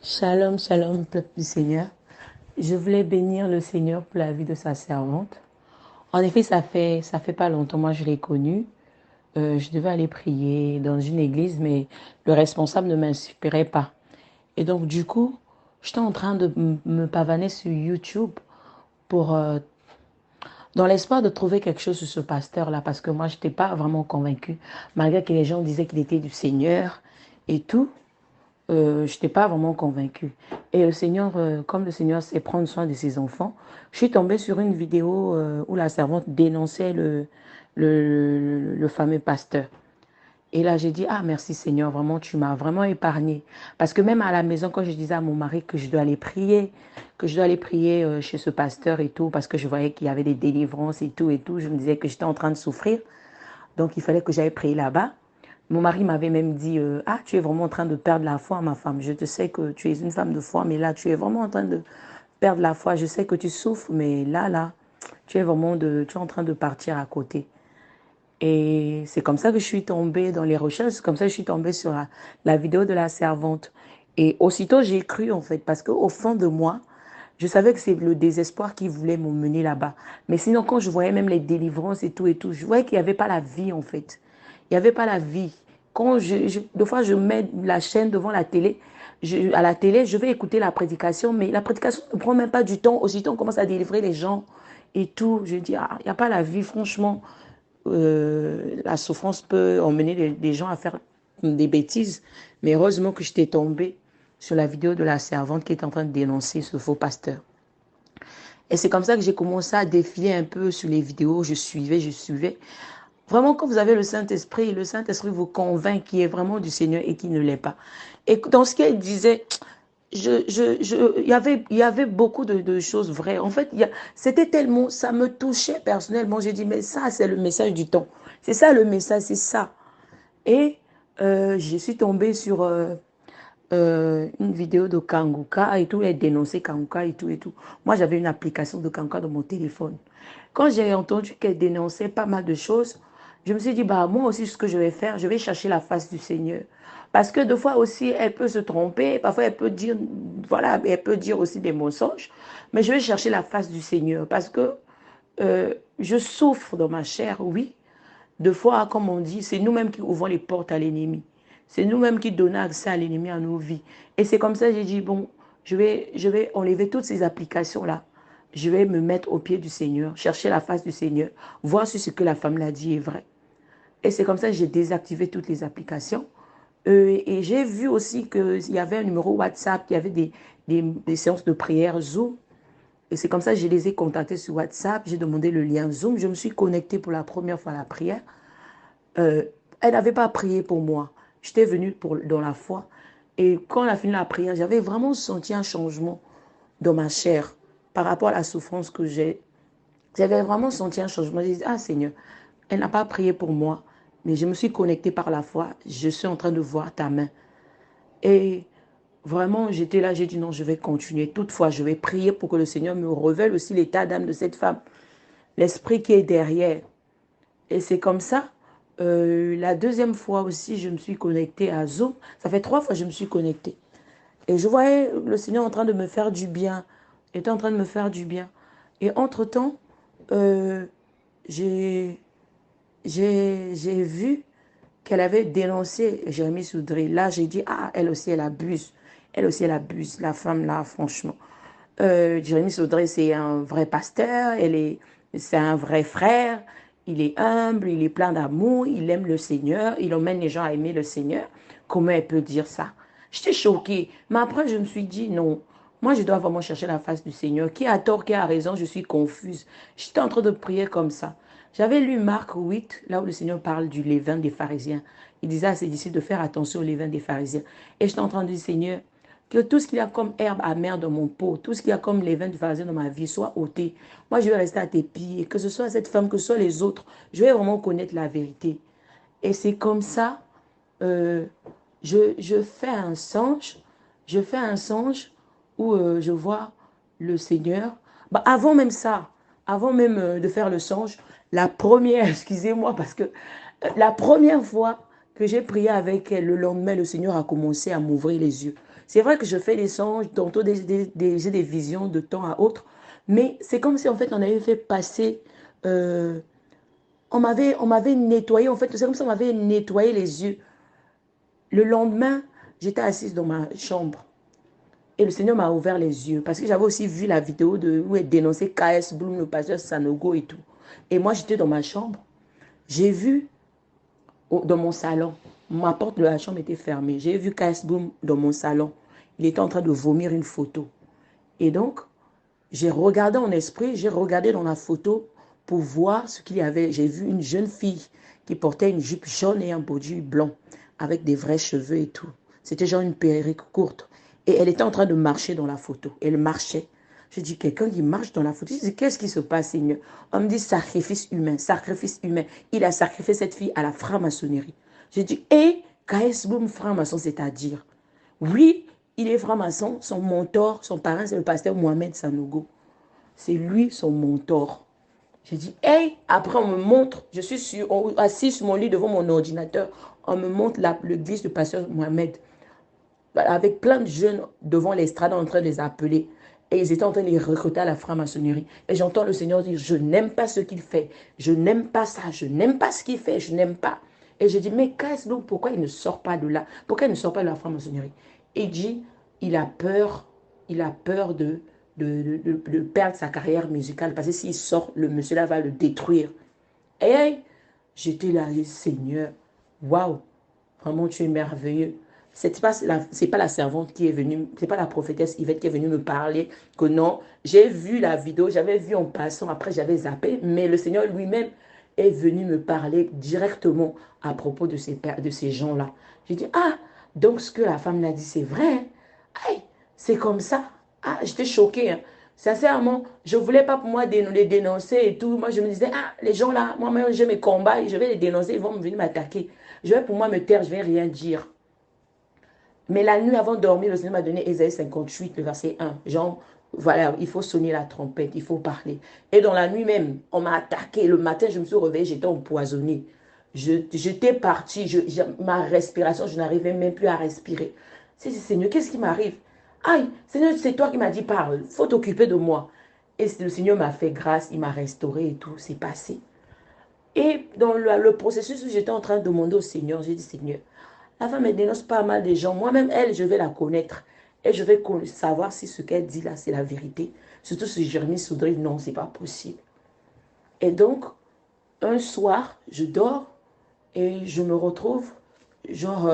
Shalom, shalom, peuple du Seigneur. Je voulais bénir le Seigneur pour la vie de sa servante. En effet, ça fait pas longtemps, moi je l'ai connue. Je devais aller prier dans une église, mais le responsable ne m'inspirait pas. Et donc, du coup, j'étais en train de me pavaner sur YouTube pour, dans l'espoir de trouver quelque chose sur ce pasteur-là, parce que moi, je n'étais pas vraiment convaincue, malgré que les gens disaient qu'il était du Seigneur et tout. Je n'étais pas vraiment convaincue. Et le Seigneur, comme le Seigneur sait prendre soin de ses enfants, je suis tombée sur une vidéo où la servante dénonçait le fameux pasteur. Et là, j'ai dit, ah merci Seigneur, vraiment, tu m'as vraiment épargné. Parce que même à la maison, quand je disais à mon mari que je dois aller prier, que je dois aller prier chez ce pasteur et tout, parce que je voyais qu'il y avait des délivrances et tout, je me disais que j'étais en train de souffrir. Donc, il fallait que j'aille prier là-bas. Mon mari m'avait même dit, ah, tu es vraiment en train de perdre la foi, ma femme. Je te sais que tu es une femme de foi, mais là, tu es vraiment en train de perdre la foi. Je sais que tu souffres, mais là, tu es en train de partir à côté. Et c'est comme ça que je suis tombée dans les recherches, c'est comme ça que je suis tombée sur la vidéo de la servante. Et aussitôt, j'ai cru, en fait, parce qu'au fond de moi, je savais que c'est le désespoir qui voulait m'emmener là-bas. Mais sinon, quand je voyais même les délivrances et tout, je voyais qu'il n'y avait pas la vie, en fait. Il n'y avait pas la vie. Des fois, je mets la chaîne devant la télé. À la télé, je vais écouter la prédication, mais la prédication ne prend même pas du temps. Aussitôt, on commence à délivrer les gens et tout. Je dis, ah, il n'y a pas la vie, franchement. La souffrance peut emmener des gens à faire des bêtises. Mais heureusement que j'étais tombée sur la vidéo de la servante qui est en train de dénoncer ce faux pasteur. Et c'est comme ça que j'ai commencé à défiler un peu sur les vidéos. Je suivais, je suivais. Vraiment, quand vous avez le Saint-Esprit vous convainc qu'il est vraiment du Seigneur et qu'il ne l'est pas. Et dans ce qu'elle disait, il y avait beaucoup de choses vraies. En fait, c'était tellement, ça me touchait personnellement. J'ai dit, mais ça, c'est le message du temps. C'est ça le message, c'est ça. Et je suis tombée sur une vidéo de Kanguka et tout, elle dénonçait Kanguka et tout et tout. Moi, j'avais une application de Kanguka dans mon téléphone. Quand j'ai entendu qu'elle dénonçait pas mal de choses, je me suis dit, bah, moi aussi, ce que je vais faire, je vais chercher la face du Seigneur. Parce que deux fois aussi, elle peut se tromper, parfois elle peut dire, voilà, elle peut dire aussi des mensonges, mais je vais chercher la face du Seigneur parce que je souffre dans ma chair, oui. Deux fois, comme on dit, c'est nous-mêmes qui ouvrons les portes à l'ennemi. C'est nous-mêmes qui donnons accès à l'ennemi à nos vies. Et c'est comme ça que j'ai dit, bon, je vais enlever toutes ces applications-là. Je vais me mettre au pied du Seigneur, chercher la face du Seigneur, voir si ce que la femme l'a dit est vrai. Et c'est comme ça que j'ai désactivé toutes les applications. Et j'ai vu aussi qu'il y avait un numéro WhatsApp, il y avait des séances de prière Zoom. Et c'est comme ça que je les ai contactés sur WhatsApp. J'ai demandé le lien Zoom. Je me suis connectée pour la première fois à la prière. Euh, Elle n'avait pas prié pour moi. J'étais venue dans la foi. Et quand on a fini la prière, j'avais vraiment senti un changement dans ma chair par rapport à la souffrance que j'ai. J'avais vraiment senti un changement. J'ai dit, ah Seigneur, elle n'a pas prié pour moi, mais je me suis connectée par la foi. Je suis en train de voir ta main. Et vraiment, j'étais là, j'ai dit non, je vais continuer. Toutefois, je vais prier pour que le Seigneur me révèle aussi l'état d'âme de cette femme, l'esprit qui est derrière. Et c'est comme ça. La deuxième fois aussi, je me suis connectée à Zoom. Ça fait 3 fois que je me suis connectée. Et je voyais le Seigneur en train de me faire du bien. Il était en train de me faire du bien. Et entre-temps, euh, j'ai j'ai vu qu'elle avait dénoncé Jérémy Soudré. Là, j'ai dit, ah, elle aussi, elle abuse. Elle aussi, elle abuse. La femme, là, franchement. Jérémy Saudré, c'est un vrai pasteur, c'est un vrai frère, il est humble, il est plein d'amour, il aime le Seigneur, il emmène les gens à aimer le Seigneur. Comment elle peut dire ça? J'étais choquée. Mais après, je me suis dit, non, moi, je dois vraiment chercher la face du Seigneur. Qui a tort, qui a raison, je suis confuse. J'étais en train de prier comme ça. J'avais lu Marc 8, là où le Seigneur parle du levain des pharisiens. Il disait à ses disciples de faire attention au levain des pharisiens. Et j'étais en train de dire, Seigneur, que tout ce qu'il y a comme herbe amère dans mon pot, tout ce qu'il y a comme levain du pharisien dans ma vie soit ôté. Moi, je vais rester à tes pieds, que ce soit cette femme, que ce soit les autres. Je vais vraiment connaître la vérité. Et c'est comme ça, euh, je fais un songe, je fais un songe où je vois le Seigneur. Bah, avant même ça, avant même de faire le songe, la première, excusez-moi, parce que la première fois que j'ai prié avec elle, le lendemain, le Seigneur a commencé à m'ouvrir les yeux. C'est vrai que je fais des songes, tantôt j'ai des visions de temps à autre, mais c'est comme si en fait on avait fait passer, euh, on m'avait nettoyé, en fait, c'est comme si on m'avait nettoyé les yeux. Le lendemain, j'étais assise dans ma chambre et le Seigneur m'a ouvert les yeux parce que j'avais aussi vu la vidéo où elle dénonçait KS Bloom, le pasteur Sanogo et tout. Et moi, j'étais dans ma chambre. J'ai vu dans mon salon, ma porte de la chambre était fermée. J'ai vu KS Bloom dans mon salon. Il était en train de vomir une photo. Et donc, j'ai regardé en esprit, j'ai regardé dans la photo pour voir ce qu'il y avait. J'ai vu une jeune fille qui portait une jupe jaune et un body blanc avec des vrais cheveux et tout. C'était genre une perruque courte. Et elle était en train de marcher dans la photo. Elle marchait. Je dis, quelqu'un qui marche dans la photo. Je dis, qu'est-ce qui se passe, Seigneur? On me dit, sacrifice humain, sacrifice humain. Il a sacrifié cette fille à la franc-maçonnerie. J'ai dit, et KS Boom franc-maçon, c'est-à-dire, oui, il est franc-maçon, son mentor, son parrain, c'est le pasteur Mohamed Sanogo. C'est lui son mentor. J'ai dit, hey, après on me montre, je suis assis sur mon lit devant mon ordinateur, on me montre l'église du pasteur Mohamed, avec plein de jeunes devant l'estrade en train de les appeler. Et ils étaient en train de les recruter à la franc-maçonnerie. Et j'entends le Seigneur dire, je n'aime pas ce qu'il fait, je n'aime pas ça, je n'aime pas ce qu'il fait, je n'aime pas. Et je dis, mais qu'est-ce donc, pourquoi il ne sort pas de là? Pourquoi il ne sort pas de la franc-maçonnerie? Et il dit, il a peur de perdre sa carrière musicale parce que s'il sort, le monsieur là va le détruire. Et hey, j'étais là, Seigneur, waouh, vraiment tu es merveilleux. C'est pas la servante qui est venue, c'est pas la prophétesse Yvette qui est venue me parler que non, j'ai vu la vidéo, j'avais vu en passant, après j'avais zappé, mais le Seigneur lui-même est venu me parler directement à propos de ces gens-là. J'ai dit, ah, donc ce que la femme l'a dit, c'est vrai. Hein? Aïe, c'est comme ça. Ah, j'étais choquée. Hein. Sincèrement, je ne voulais pas pour moi les dénoncer et tout. Moi, je me disais, ah, les gens là, moi-même, j'ai mes combats et je vais les dénoncer, ils vont venir m'attaquer. Je vais pour moi me taire, je ne vais rien dire. Mais la nuit avant de dormir, le Seigneur m'a donné Ésaïe 58, le verset 1. Genre, voilà, il faut sonner la trompette, il faut parler. Et dans la nuit même, on m'a attaqué. Le matin, je me suis réveillée, j'étais empoisonnée. J'étais partie, ma respiration, je n'arrivais même plus à respirer. Seigneur, qu'est-ce qui m'arrive? Aïe, Seigneur, c'est toi qui m'as dit parle, il faut t'occuper de moi. Et le Seigneur m'a fait grâce, il m'a restauré et tout, c'est passé. Et dans le processus où j'étais en train de demander au Seigneur, j'ai dit, Seigneur, la femme, elle dénonce pas mal des gens. Moi-même, elle, je vais la connaître. Et je vais savoir si ce qu'elle dit là, c'est la vérité. Surtout si Jérémie Soudry, non, c'est pas possible. Et donc, un soir, je dors et je me retrouve, genre,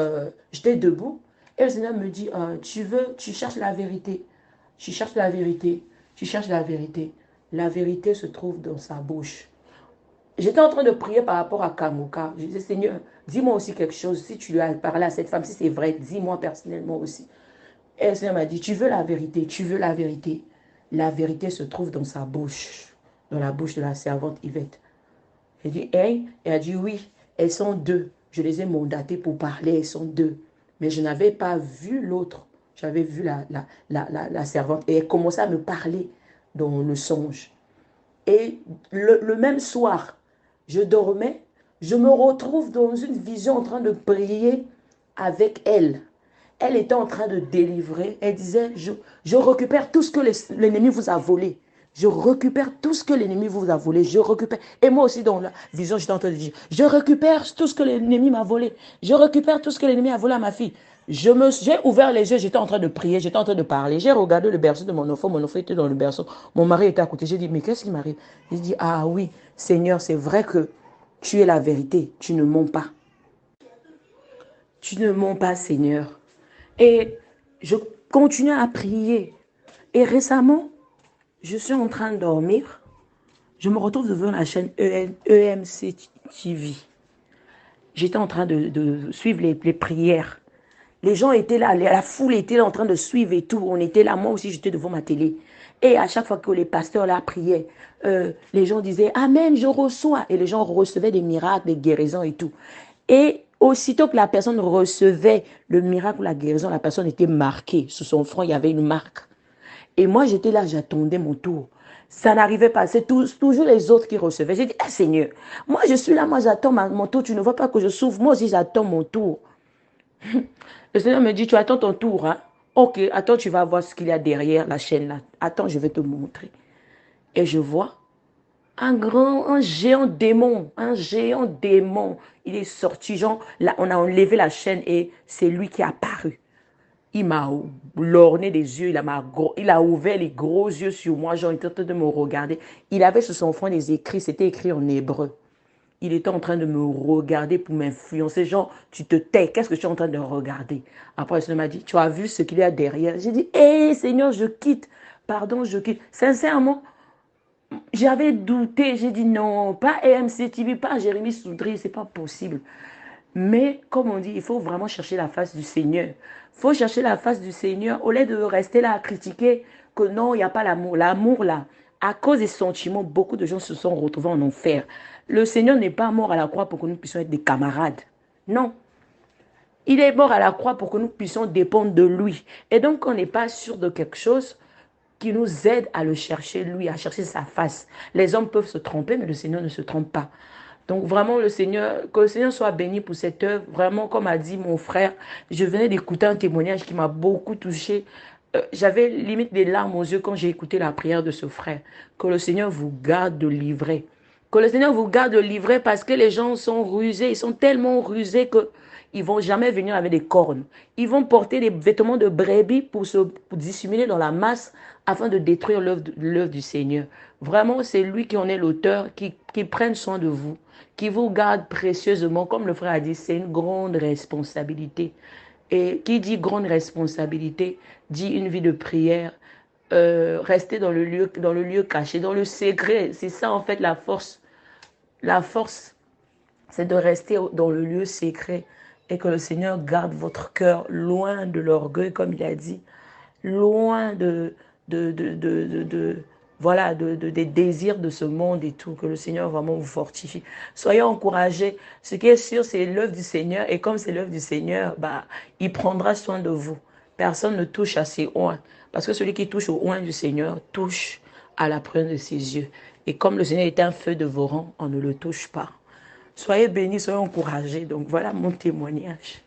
j'étais debout. Et le Seigneur me dit, tu cherches la vérité. Tu cherches la vérité. Tu cherches la vérité. La vérité se trouve dans sa bouche. J'étais en train de prier par rapport à Kamuka. Je disais, Seigneur, dis-moi aussi quelque chose. Si tu lui as parlé à cette femme, si c'est vrai, dis-moi personnellement aussi. Et le Seigneur m'a dit, tu veux la vérité, tu veux la vérité. La vérité se trouve dans sa bouche, dans la bouche de la servante Yvette. J'ai dit, hey, elle a dit, oui, elles sont deux. Je les ai mandatées pour parler, elles sont deux. Mais je n'avais pas vu l'autre. J'avais vu la servante. Et elle commençait à me parler dans le songe. Et le même soir, je dormais, je me retrouve dans une vision en train de prier avec elle. Elle était en train de délivrer. Elle disait, je récupère tout ce que l'ennemi vous a volé. Je récupère tout ce que l'ennemi vous a volé. Je récupère. Et moi aussi, dans la vision, j'étais en train de dire, je récupère tout ce que l'ennemi m'a volé. Je récupère tout ce que l'ennemi a volé à ma fille. J'ai ouvert les yeux, j'étais en train de prier, j'étais en train de parler. J'ai regardé le berceau de mon enfant était dans le berceau. Mon mari était à côté. J'ai dit, mais qu'est-ce qui m'arrive? Il dit, ah oui, Seigneur, c'est vrai que tu es la vérité. Tu ne mens pas. Tu ne mens pas, Seigneur. Et je continue à prier. Et récemment, je suis en train de dormir. Je me retrouve devant la chaîne EMC TV. J'étais en train de suivre les prières. Les gens étaient là, la foule était là en train de suivre et tout. On était là, moi aussi j'étais devant ma télé. Et à chaque fois que les pasteurs là priaient, les gens disaient Amen, je reçois. Et les gens recevaient des miracles, des guérisons et tout. Et aussitôt que la personne recevait le miracle ou la guérison, la personne était marquée. Sur son front, il y avait une marque. Et moi j'étais là, j'attendais mon tour. Ça n'arrivait pas. C'est toujours les autres qui recevaient. J'ai dit, ah Seigneur, moi je suis là, moi j'attends mon tour. Tu ne vois pas que je souffre. Moi aussi j'attends mon tour. Le Seigneur me dit, tu attends ton tour. Hein? Ok, attends, tu vas voir ce qu'il y a derrière la chaîne là. Attends, je vais te montrer. Et je vois un géant démon, un géant démon. Il est sorti, genre, là, on a enlevé la chaîne et c'est lui qui est apparu. Il m'a lorgné des yeux, il a ouvert les gros yeux sur moi, genre, il était en train de me regarder. Il avait sur son front des écrits, c'était écrit en hébreu. Il était en train de me regarder pour m'influencer, genre, tu te tais, qu'est-ce que tu es en train de regarder? Après, le Seigneur m'a dit, tu as vu ce qu'il y a derrière? J'ai dit, hé, Seigneur, je quitte. Pardon, je quitte. Sincèrement, j'avais douté, j'ai dit non, pas EMC TV, pas Jérémy Soudry, c'est pas possible. Mais comme on dit, il faut vraiment chercher la face du Seigneur. Il faut chercher la face du Seigneur au lieu de rester là à critiquer que non, il n'y a pas l'amour. L'amour là, à cause des sentiments, beaucoup de gens se sont retrouvés en enfer. Le Seigneur n'est pas mort à la croix pour que nous puissions être des camarades. Non. Il est mort à la croix pour que nous puissions dépendre de lui. Et donc, on n'est pas sûr de quelque chose qui nous aide à le chercher, lui, à chercher sa face. Les hommes peuvent se tromper, mais le Seigneur ne se trompe pas. Donc vraiment, que le Seigneur soit béni pour cette œuvre. Vraiment, comme a dit mon frère, je venais d'écouter un témoignage qui m'a beaucoup touché. J'avais limite des larmes aux yeux quand j'ai écouté la prière de ce frère. Que le Seigneur vous garde de livrer. Que le Seigneur vous garde de livrer parce que les gens sont rusés. Ils sont tellement rusés que ils vont jamais venir avec des cornes. Ils vont porter des vêtements de brebis pour dissimuler dans la masse afin de détruire l'œuvre du Seigneur. Vraiment, c'est lui qui en est l'auteur, qui prenne soin de vous, qui vous garde précieusement. Comme le frère a dit, c'est une grande responsabilité. Et qui dit grande responsabilité, dit une vie de prière, rester dans le lieu caché, dans le secret. C'est ça en fait la force. La force, c'est de rester dans le lieu secret et que le Seigneur garde votre cœur loin de l'orgueil, comme il a dit, loin voilà, des désirs de ce monde et tout, que le Seigneur vraiment vous fortifie. Soyez encouragés. Ce qui est sûr, c'est l'œuvre du Seigneur. Et comme c'est l'œuvre du Seigneur, bah, il prendra soin de vous. Personne ne touche à ses oins. Parce que celui qui touche au oin du Seigneur touche à la prune de ses yeux. Et comme le Seigneur est un feu dévorant, on ne le touche pas. Soyez bénis, soyez encouragés. Donc voilà mon témoignage.